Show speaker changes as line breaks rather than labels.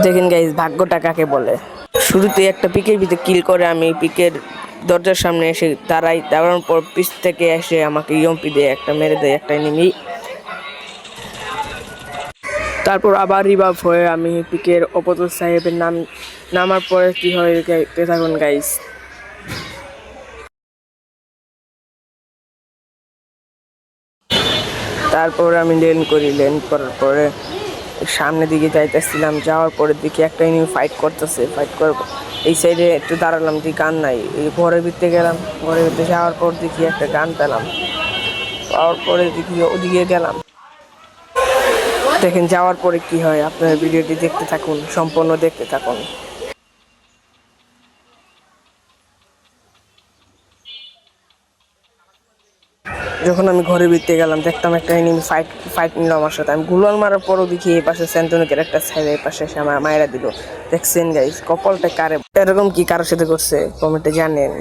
দেখেন গাইস, ভাগ্যটা কাকে বলে। শুরুতে একটা পিকের ভিতরে কিল করে আমি পিকের দরজার সামনে এসে দাঁড়ানোর পর পিছ থেকে এসে আমাকে ইয়ম্পি দিয়ে একটা মেরে দেয় একটা এনিমি। তারপর আবার রিভাইভ হয়ে আমি পিকের অপোজিট সাহেবের নামার পরে কি হয় দেখতে থাকুন গাইস। তারপর আমি লেন করার পরে সামনের দিকে যাইতেছিলাম, যাওয়ার পরে দেখি একটা এনিমি ফাইট করতেছে। এই সাইডে একটু দাঁড়ালাম, দেখি গান নাই, এই ঘরের ভিতরে গেলাম। ঘরের ভিতরে যাওয়ার পর দেখি একটা গান পেলাম, পাওয়ার পরে দেখি ওদিকে গেলাম। দেখেন যাওয়ার পরে কি হয়, আপনার ভিডিওটি দেখতে থাকুন, সম্পূর্ণ দেখতে থাকুন। যখন আমি ঘরের ভিতরে গেলাম দেখতাম একটা এনিমি ফাইট নিল আমার সাথে। আমি গুলাল মারার পরও দেখি এই পাশে স্যান্টনিকের একটা সাইড, এই পাশে এসে আমার মায়েরা দিল। দেখছেন গাইস, কপালটা কারে এরকম কি কারোর সাথে করছে কমেন্টে জানেন।